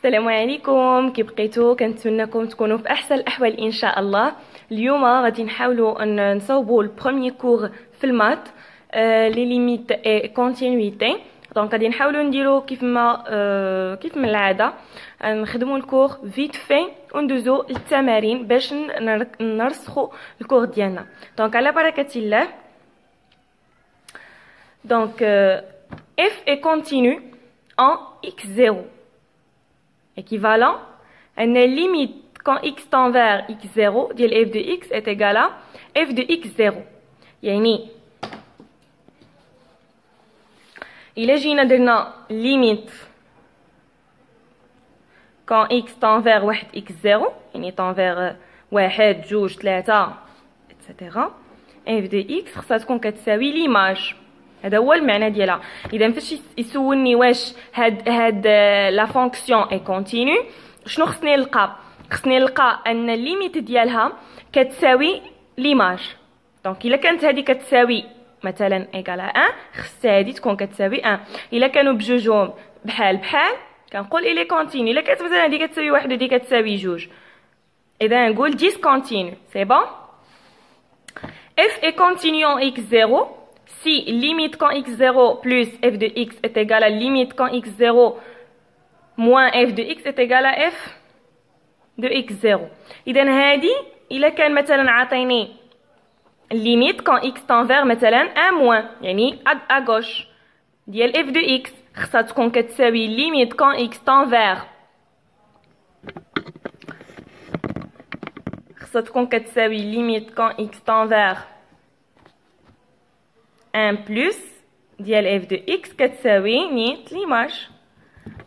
السلام عليكم، كي بقيتو؟ كنتمنىكم تكونوا في احسن الاحوال ان شاء الله. اليوم غادي نحاولوا ان نصوبوا البروميير كور في المات لي ليميت اي كونتينيتي. دونك غادي نحاولوا نديرو كيف ما العاده، نخدموا الكور فيت في وندوزو للتمارين باش نرسخوا الكور ديالنا. دونك على بركه الله. دونك f est continu en x0 équivalent à la limite quand x tend vers x0 ديال f de x est égal à f de x0. يعني إلا جينا درنا limite quand x tend vers واحد x0 يعني tend vers واحد جوج ثلاثة etc. f de x خصها تكون كتساوي ليماج. هذا هو المعنى ديالها. اذا فاش يسولني واش هاد لا فونكسيون اي كونتينيو، شنو خصني نلقى؟ خصني نلقى ان الليميت ديالها كتساوي ليماج. دونك الا كانت هذه كتساوي مثلا ايكال 1 خصها هذه تكون كتساوي 1. الا كانوا بجوجهم بحال بحال كنقول الي كونتينيو. الا كانت مثلا هذه كتساوي 1 وهذه كتساوي 2 اذا نقول ديسكونتينيو. سي بون. f est continu en x0 si limite quand x0 plus f de x est égal à limite quand x0 moins f de x est égal à f de x0. إذا هذه إلا كان مثلا عاطيني limite quand x tend vers مثلا 1 moins يعني à gauche ديال f de x خصها تكون كتساوي limite quand x tend vers خصها تكون كتساوي limite quand x tend vers 1 plus ديال f de x كتساوي نيت ليماج.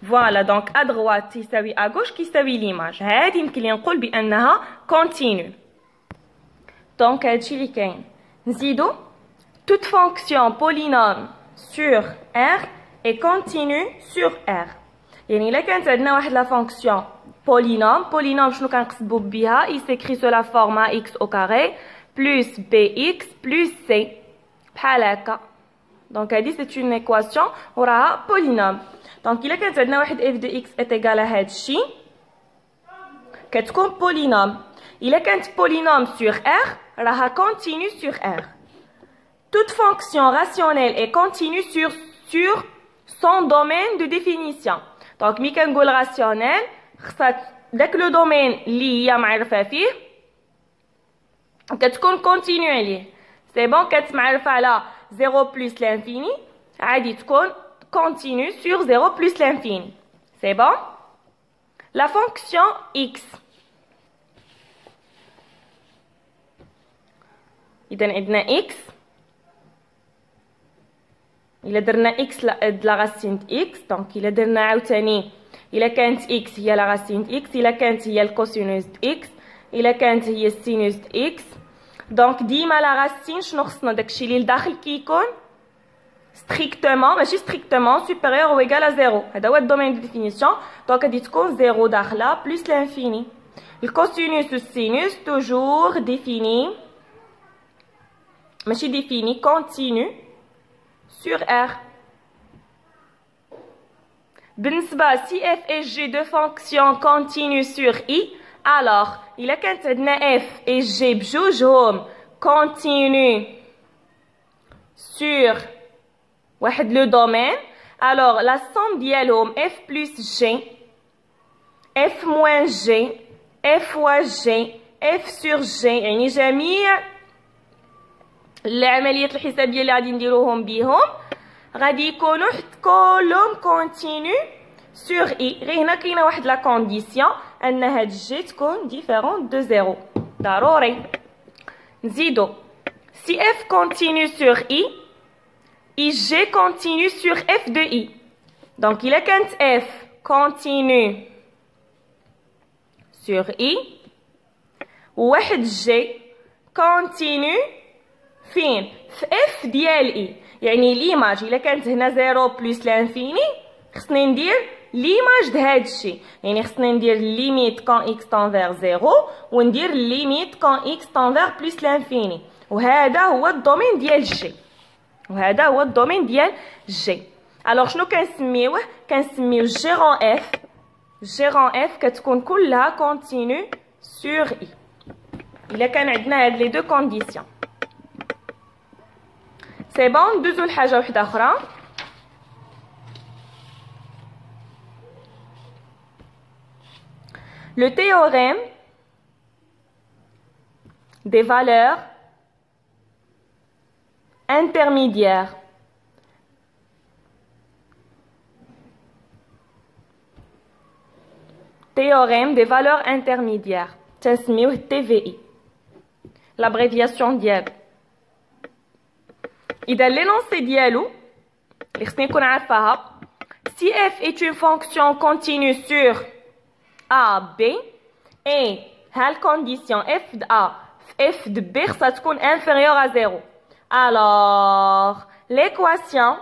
فوالا دونك ا droite يساوي ا gauche كيساوي ليماج. هادي يمكن لي نقول بانها كونتينيو. دونك هادشي اللي كاين. نزيدو toute fonction polynôme sur r est continue sur r. يعني الا كانت عندنا واحد لا فونكسيون بولينوم شنو كنقصدو بها؟ يسكري سو لا فورما x au carré plus bx plus c بحال هكا. دونك هادي سي اون ايكواسيون وراها بولينوم. دونك الا كانت عندنا واحد اف دو اكس اتيكال هادشي كتكون بولينوم. الا كانت بولينوم سور ار راها كونتينيو سور ار. toute fonction rationnelle est continue sur son domaine de définition. دونك ملي كنقول راسيونيل خصها داك لو دومين اللي هي معرفه فيه كتكون كونتينيو عليه. سي بون. كتمعرفه على 0 plus l'infini عادي تكون continue sur 0 plus l'infini. C'est bon. La fonction x. إذا عندنا x. إلا درنا x لا راسين x. دونك إلا درنا عاوتاني إلا كانت x هي لا راسين x، إلا كانت هي الكوسينوس x، إلا كانت هي السينوس x. دونك ديما لا راسين شنو خصنا؟ داكشي اللي لداخل كيكون strictement ماشي strictement supérieur ou égal à 0. هذا هو الدومين دو ديفينيسيون. دونك غادي تكون 0 داخله بلس لانفيني. الكوسينوس والسينوس توجور ديفيني ماشي ديفيني كونتينيو sur r. بالنسبه سي اف اي جي دو فونكسيون كونتينيو sur i alors الا كانت عندنا f et g بجوجهم كونتينيو sur واحد لو دومين alors la somme ديالهم f plus g f moins g f fois g f sur g يعني جميع العمليات الحسابيه اللي غادي نديروهم بهم غادي يكونوا كلهم كونتينيو sur i. غير هنا كاينه واحد لا كونديسيون ان هاد جي تكون ديفيرون دو زيرو ضروري. نزيدو si f continue sur i et g continue sur f de i. Donc il a كانت f continue sur i وواحد g continue فين؟ في f ديال i. يعني ليماج الا كانت هنا 0 بلس لانفيني خصني ندير ليماج د هاد الشيء. يعني خصني ندير ليميت كون x tend vers 0 وندير ليميت كون x tend vers بلس لانفيني. وهذا هو الدومين ديال g. وهذا هو الدومين ديال جي. الوغ شنو كنسميوه؟ كنسميو جيرون اف gérant f كتكون كلها continue sur i. إلا كان عندنا هاد les deux conditions. C'est bon. ندوزو لحاجة وحدة أخرى. Le théorème des valeurs intermédiaires. Théorème des valeurs intermédiaires. تسميوه TVI. L'abréviation ديالو. إذا l'énoncé ديالو اللي خصني نكون عارفاها. Si f est une fonction continue sur A, B, et la condition f de A, f de B, ça تكون inférieur à 0. Alors, l'équation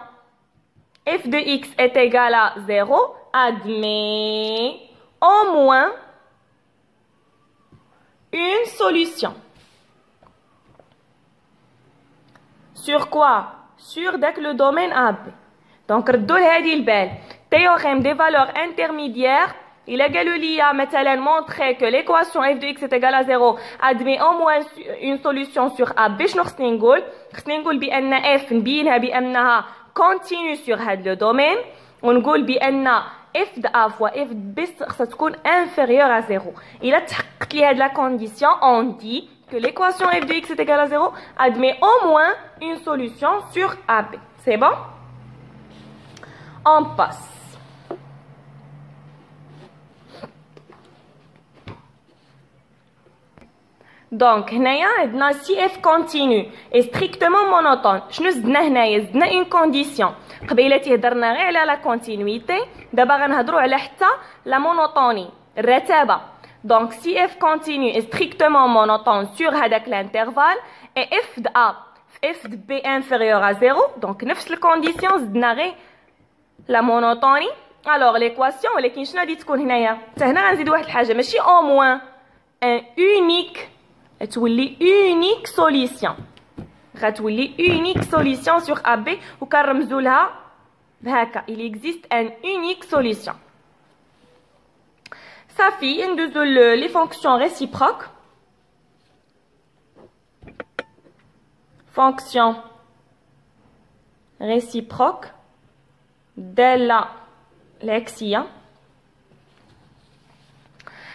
f de x est égale à 0 admet au moins une solution. Sur quoi? Sur le domaine AB. Donc, ردوا لهذه البال. Théorème des valeurs intermédiaires. Il a مثلا montré que l'équation f de x est égale à 0 admet au moins une solution sur A. شنو خصني نقول؟ خصني نقول بأن f نبينها بأنها continue sur هذا le domaine ونقول بأن f de A fois f de B خصها تكون inférieure à 0. إلا تحققت لي هاد la condition, on dit que l'équation f de x est égale à 0 admet au moins une solution sur AB. C'est bon? On passe. Donc, هنايا عندنا si f continue est strictement monotone. شنو زدنا هنايا؟ زدنا une condition. قبيلة هضرنا غير على la continuité. دابا غنهضروا على حتى la monotonie. الرتابة. Donc, si f continue est strictement monotone sur هذاك l'intervalle et f de A, f de B inférieur à 0. Donc, نفس الكونديسيون زدنا غير la monotonie. Alors, l'équation ولكن شنو غادي تكون هنايا؟ حتى هنا غنزيد واحد الحاجة ماشي au moins un unique غتولي unique solution. غتولي unique solution sur AB وكنرمزو لها بهكا. Il existe un unique solution. صافي ندوزو les fonctions réciproques. Fonction réciproque دالة العكسية.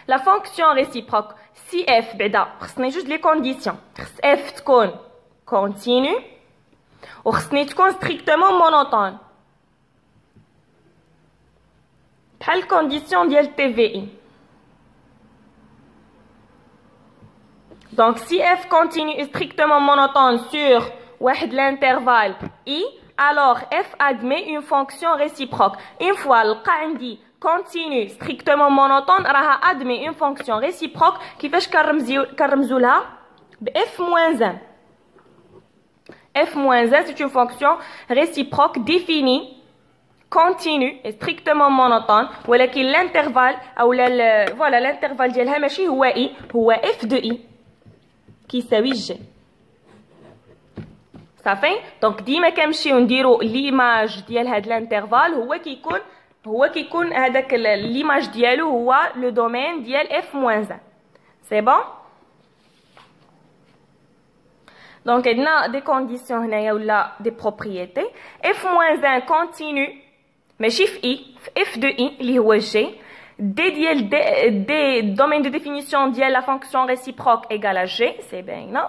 La fonction réciproque si f بعدا خصني جوج لي كونديسيون. خص f تكون continue وخصني تكون strictement monotone بحال الكونديسيون ديال TVI. Donc si f continue est strictement monotone sur واحد l'intervalle i, alors f admet une fonction réciproque. Une fois لقى عندي continue strictement monotone راها admet une fonction réciproque. كيفاش كنرمزو لها؟ ب f-1. f-1 c'est une fonction réciproque définie continue et strictement monotone ولكن l'intervalle او voilà l'intervalle ديالها ماشي هو i هو f de i كيساوي ج. صافي. دونك ديما كنمشيو نديرو ليماج ديال هاد الانترفال هو كيكون هذاك ليماج ديالو هو لو دومين ديال f-1. سي بون. دونك عندنا دي كونديسيون هنايا ولا دي بروبريتي. f-1 كونتينيو ماشي في i في f de i اللي هو g. d ديال d domaine de définition ديال la fonction réciproque égale à g. سي باينه.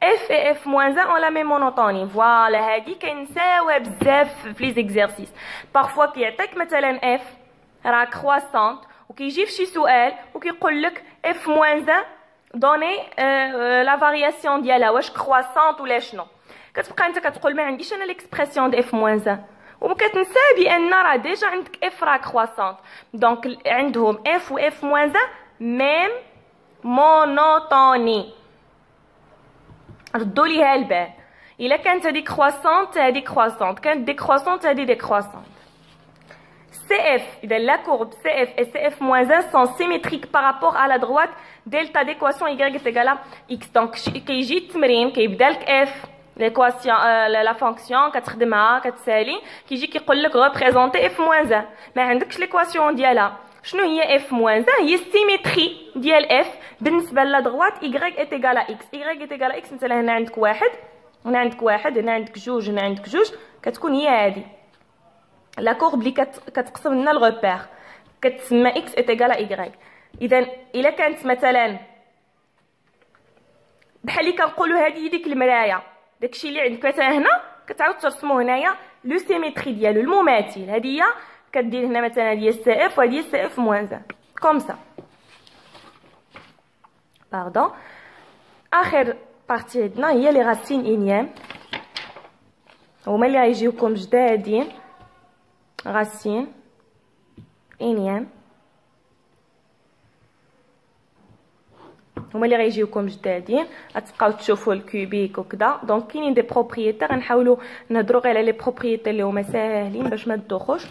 f et f-1 ont la même monotonie. Voilà, هادي كنساوها بزاف في لي زيكزارسيس. بارفوا كيعطيك مثلا f راه كرواسونت وكيجي في شي سؤال وكيقول لك f-1 دوني لا فارياسيون ديالها واش كرواسونت ولا شنو. كتبقى انت كتقول ما عنديش انا ليكسبرسيون دي f-1 وكتنسى بان راه ديجا عندك f راه كرواسونت. دونك عندهم f و f-1 ميم مونوتوني. ردوا ليها البال. الا كانت هذه كرواسونت هذه كرواسونت كانت ديكرواسونت هذه ديكرواسونت. CF اذا لا courbe CF et CF-1 sont symétriques par rapport à la droite delta d'équation y est égale à x. donc كيجي التمرين كيبدا لك f l'équation la fonction كتخدمها كتسالي كيجي كيقول لك représenter f-1 ما عندكش l'équation ديالها شنو هي اف موان 1؟ هي السيمتري ديال اف بالنسبه لا دغوات y est égal à x. y est égal à x مثلا هنا عندك واحد، هنا عندك واحد، هنا عندك جوج، هنا عندك جوج، كتكون هي هذه لا كورب اللي كتقسم لنا الغوبير كتسمى x est égal à y. اذا الا كانت مثلا بحال اللي كنقولوا هذه ديك المرايه، داكشي اللي عندك مثلا هنا كتعاود ترسمو هنايا لو سيمتري ديالو المماثل. هذه هي كدير هنا مثلا هذه هي سي اف وهذه هي سي اف موان 1 كوم سا. باردون. اخر بارتي عندنا هي لي راسين انيام، هما اللي غيجيوكم جدادين. راسين انيام هما اللي غيجيوكم جدادين، غتبقاو تشوفوا الكوبيك وكذا. دونك كاينين دي بروبريتي غنحاولوا نهضروا غير على لي بروبريتي اللي هما ساهلين باش ما تدوخوش.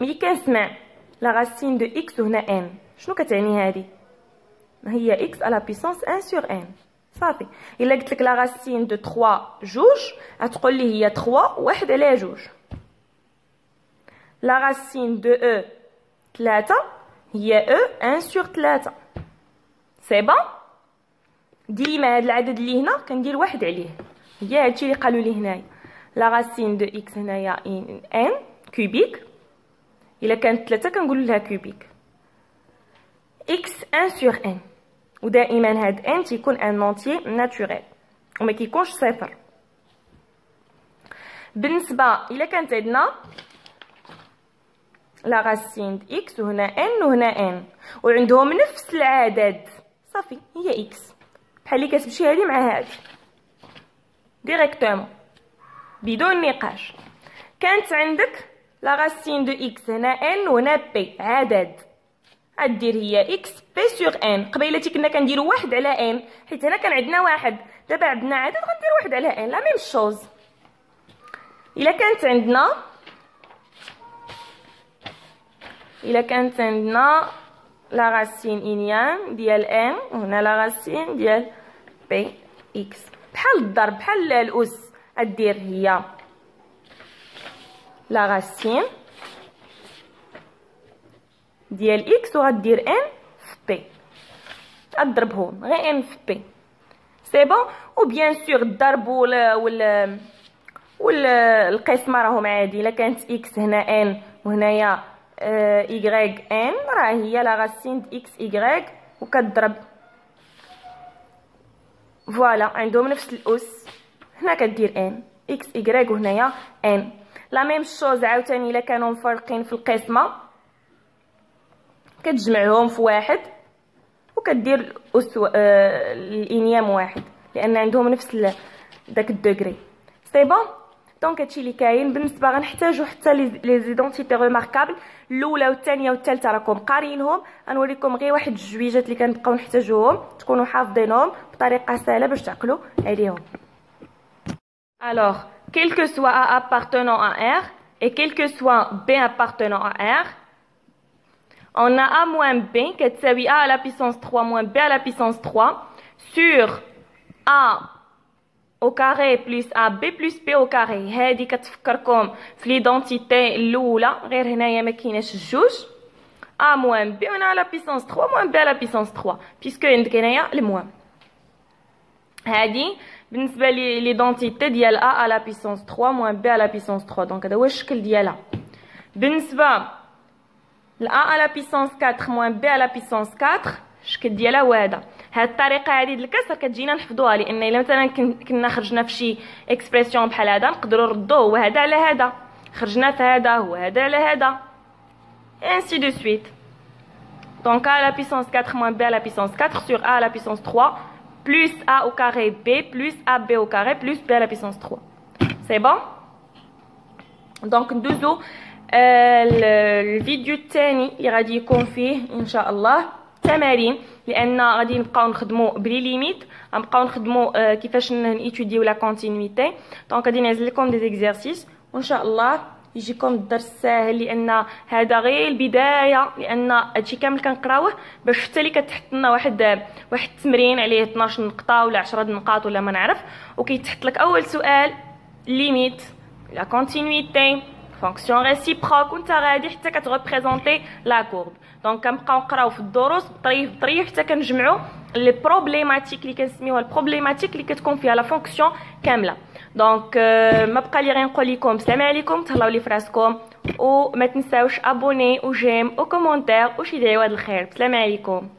ملي كنسمع لا راسين دو اكس وهنا ان، شنو كتعني هذه؟ هي اكس على بيسونس 1 سور ان. صافي. الا قلت لك لا راسين دو 3 جوج غتقول لي هي 3 واحد على جوج. لا راسين دو او 3 هي او 1 سور 3. سي بون. ديما هذا العدد اللي هنا كندير واحد عليه، هي هادشي اللي قالوا لي هنايا. لا راسين دو اكس هنايا ان كوبيك، الا كانت 3 كنقول لها كوبيك. اكس 1 سور ان، ودائما هاد ان تيكون ان نونتيي ناتوريل وما كيكونش صفر. بالنسبه الا كانت عندنا لا راسين د اكس وهنا ان وهنا ان وعندهم نفس العدد، صافي هي اكس، بحال اللي كتمشي هذه مع هذه ديريكتومون بدون نقاش. كانت عندك لا راسين دو اكس هنا ان وهنا بي عدد، غدير هي اكس بي سور ان. قبيلتي كنا كنديروا واحد على ان حيت هنا كان عندنا واحد، دابا عندنا عدد غندير واحد على ان، لا ميم شوز. الا كانت عندنا لا راسين انيام ديال ان وهنا لا راسين ديال بي اكس، بحال الضرب بحال الاس، غدير هي لا راسين ديال اكس وغدير ان في بي، غضربهم غير ان في بي. سي بون. و بيان سور الضرب والقسمه راهم عادي. الا كانت اكس هنا ان وهنايا ايغريك ان، راه هي لا راسين د اكس ايغريك وكتضرب. فوالا عندهم نفس الاس، هنا كدير ان اكس ايغريك وهنايا ان. لا ميم شوز عاوتاني الا كانوا مفرقين في القسمه كتجمعهم في واحد وكدير اس الانيام واحد لان عندهم نفس داك الدوغري. سي بون. دونك هادشي اللي كاين. بالنسبه غنحتاجو حتى لي زيدونتيتي ريماركابل، الاولى والثانيه والثالثه راكم قارينهم، غنوريكم غير واحد الجويجات اللي كنبقاو نحتاجوهم تكونوا حافظينهم بطريقه سهله باش تعقلوا عليهم. Alors, quel que soit A appartenant à R et quel que soit B appartenant à R, on a A moins B qui est A à la puissance 3 moins B à la puissance 3 sur A au carré plus AB plus B au carré. هذه كتفكركم في ليدونتيتي الاولى، غير هنايا ما كايناش الجوج. A moins B on a à la puissance 3 moins B à la puissance 3 puisque عندك هنايا الموان. هذه بالنسبه ليدونتيتي ديال A à la puissance 3 moins B à la puissance 3. دونك هذا هو الشكل ديالها. بالنسبه ل A à la puissance 4 moins B à la puissance 4 الشكل ديالها هو هذا. هاد الطريقه هذه د الكسر كتجينا نحفظوها، لان الا مثلا كنا خرجنا في شي اكسبرسيون بحال هذا نقدروا نردوه هو هذا على هذا، خرجنا في هذا هو هذا على هذا ainsi de suite. Donc A à la puissance 4 moins B à la puissance 4 sur A à la puissance 3 plus A au carré B plus AB au carré plus B à la puissance 3. C'est bon. Donc ندوزو الفيديو الثاني اللي غادي يكون فيه ان شاء الله تمارين، لان غادي نبقاو نخدموا بلي ليميت، غنبقاو نخدموا كيفاش نيتوديو لا كونتينيتي. دونك غادي نعزل لكم دي زيكزارسيس وان شاء الله يجيكم الدرس ساهل، لان هذا غير البدايه، لان هادشي كامل كنقراوه باش حتى اللي كتحط لنا واحد التمرين عليه 12 نقطه ولا 10 نقاط ولا ما نعرف، وكيتحط لك اول سؤال ليميت لا كونتينيتي فونكسيون ريسيبروك وانت غادي حتى كتريبريزونتي لا كورب. دونك كنبقاو نقراو في الدروس بطريف حتى كنجمعوا لي بروبليماتيك اللي كنسميوها البروبليماتيك اللي كتكون فيها لا فونكسيون كامله. دونك ما بقى لي غير نقول لكم السلام عليكم، تهلاو لي فراسكم، وما تنساوش ابوني وجيم وكومونتير وشي دعوه الخير. السلام عليكم.